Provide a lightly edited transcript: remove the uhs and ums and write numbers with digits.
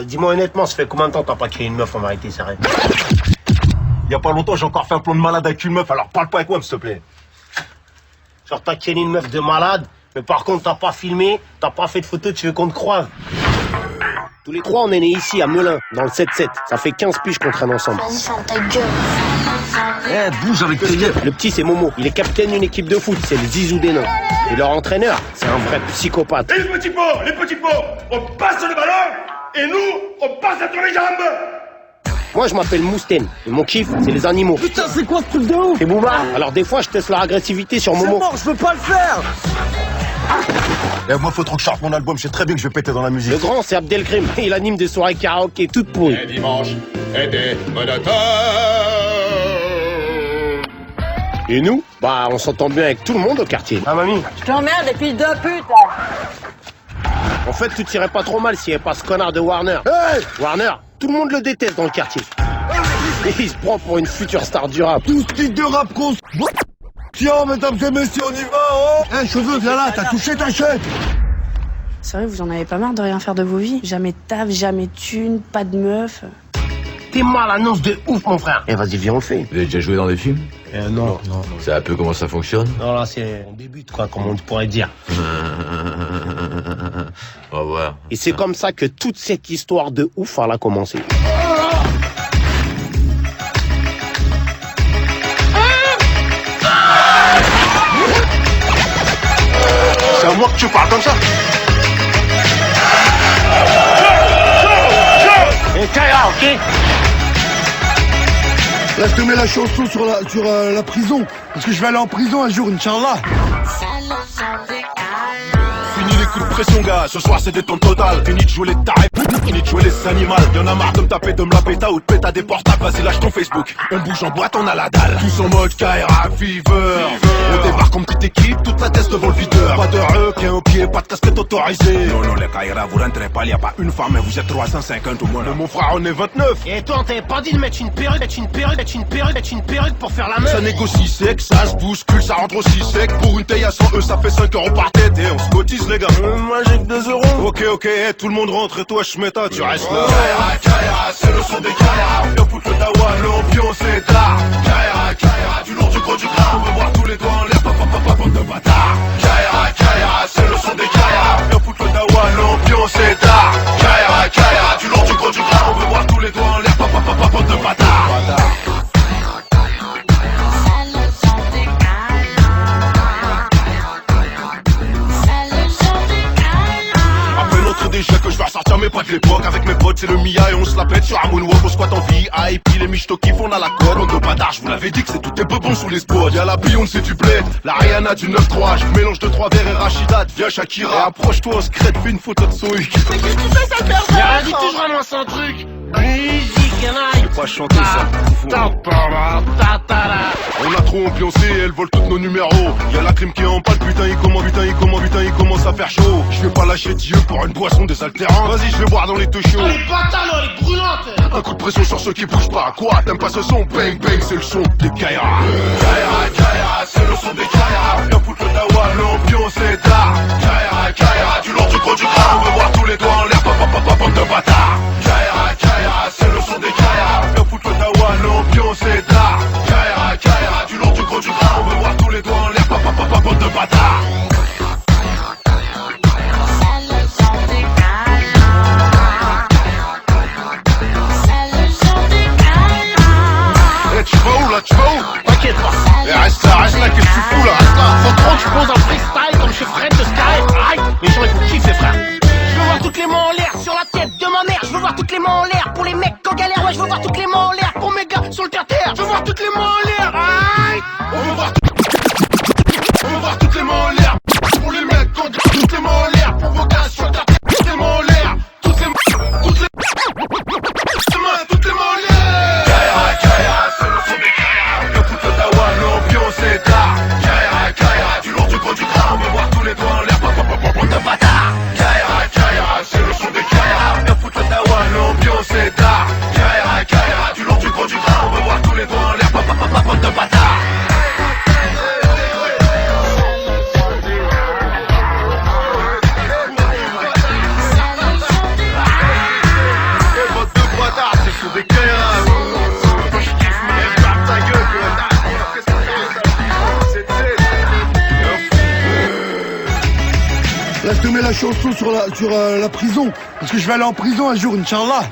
Dis-moi honnêtement, ça fait combien de temps t'as pas créé une meuf en vérité, c'est vrai? Il y a pas longtemps, j'ai encore fait un plan de malade avec une meuf, alors parle pas avec moi, s'il te plaît. Genre t'as créé une meuf de malade, mais par contre t'as pas filmé, t'as pas fait de photos, tu veux qu'on te croise. Tous les trois, on est nés ici, à Melun, dans le 7-7. Ça fait 15 piges qu'on traîne ensemble. Vas-y, ferme ta gueule. Eh, bouge avec tes yeux. Le petit, c'est Momo. Il est capitaine d'une équipe de foot. C'est le Zizou des nains. Et leur entraîneur, c'est un vrai psychopathe. Et les petits pots, on passe le ballon et nous, on passe entre les jambes. Moi, je m'appelle Mousten. Et mon kiff, c'est les animaux. Putain, c'est quoi ce truc de ouf? C'est Booba. Alors des fois, je teste leur agressivité sur C'est Momo. mort, je veux pas le faire. Eh, moi, faut trop que je sorte mon album, je sais très bien que je vais péter dans la musique. Le grand, c'est Abdelkrim. Il anime des soirées karaoké toutes pourries. Et dimanche, était monotone. Et nous, bah, on s'entend bien avec tout le monde au quartier. Ah, mamie? Je t'emmerde, les fils de pute, là. En fait, tout irait pas trop mal s'il n'y avait pas ce connard de Warner. Hey! Warner, tout le monde le déteste dans le quartier. Et il se prend pour une future star du rap. Tout ce type de rap qu'on s... Tiens, mesdames et messieurs, on y va, oh! Eh, cheveux, viens là, t'as touché ta chaîne! Sérieux, vous en avez pas marre de rien faire de vos vies? Jamais de taf, jamais de thunes, pas de meuf. T'es mal annonce de ouf, mon frère. Eh, vas-y, viens, on le fait. Vous avez déjà joué dans des films? Non. C'est un peu comment ça fonctionne? Non, là, c'est... On débute, quoi, comme on pourrait dire. On va voir. Et c'est comme ça que toute cette histoire de ouf, elle a commencé. C'est à moi que tu parles comme ça! Et Kaira, ok? Là, je te mets la chanson sur la prison. Parce que je vais aller en prison un jour, Inch'Allah. Fini les coups de pression, gars. Ce soir, c'est détente totale. Fini de jouer les tarés, fini de jouer les animaux. Y'en a marre de me taper, de me la péta ou de péta des portables. Vas-y, lâche ton Facebook. On bouge en boîte, on a la dalle. Tous en mode Kaira Fever. On débarque en petite équipe, toute la tête devant le videur. Pas de requin au pied, pas de casquette autorisée. Non, les Kaira, vous rentrez pas, y a pas une femme, mais vous êtes 350 au moins. Mais mon frère, on est 29. Et toi, on t'avait pas dit de mettre une perruque pour faire la meuf? Ça négocie sec, ça se bouscule, ça rentre aussi sec. Pour une taille à 100 €, ça fait 5 € par tête. Et on se cotise, les gars. Moi, j'ai que 2 €. Ok, tout le monde rentre et toi, Shmeta, tu restes là. Kaira, c'est le son des Kaira. Viens foutre le dawa, l'ambiance est tard. Kaira, du lourd, du gros, du gras. On veut voir tous les doigts en l'air, bande de bâtards. Kaira, c'est le son des Kaira. Viens foutre le dawa, l'ambiance est tard. Kaira, du lourd, du gros, du gras. On veut voir tous les doigts en l'air, bande de bâtards. Déjà que je vais ressortir mes potes de l'époque. Avec mes potes c'est le Mia et on se la pète sur un moonwalk. On squatte en VIP, les michto kiffent, on a la code. On de bâtard, je vous l'avais dit que c'est tout est peu bon sous les spots. Y'a la Beyoncé du bled, la Rihanna du 9-3. Je mélange de 3 verres et Rachida, viens Shakira. Et approche-toi au secret, fais une photo de Soïc. Mais qu'est-ce que tu fais, sale merde? Y'a rien du tout, je ramasse un truc. Musique, y'en Je vais pas chanter ça. On a trop ambiancé, elles volent tous nos numéros. Y'a la crime qui est en pâle, putain il commence à faire chaud. Je vais pas lâcher Dieu pour une boisson désaltérante. Vas-y, je vais boire dans les deux chauds. Elle est bâtarde, elle est brûlante. Un coup de pression sur ceux qui bougent pas. Quoi, t'aimes pas ce son? Bang bang, c'est le son des Kaira. Kaira, c'est le son des Kaira. Viens foutre le dawa, l'ambiance est tard. Kaira, du lourd, du gros, du gras. On veut voir tous les doigts en l'air, bande de bâtards. Kaira, c'est le son des Kaira. Viens foutre le dawa, l'ambiance est tard. Kaira, du lourd, du gros, du gras. On veut voir tous les doigts en l'air, bande de bâtards. Tu vas où là, T'inquiète pas. Eh, reste là, qu'est-ce que tu fous là? Reste là. Faut trop que je pose un freestyle comme chez Fred de Sky. Aïe, les gens ils vont kiffer, frère. te mets la chanson sur la prison. Parce que je vais aller en prison un jour, Inch'Allah.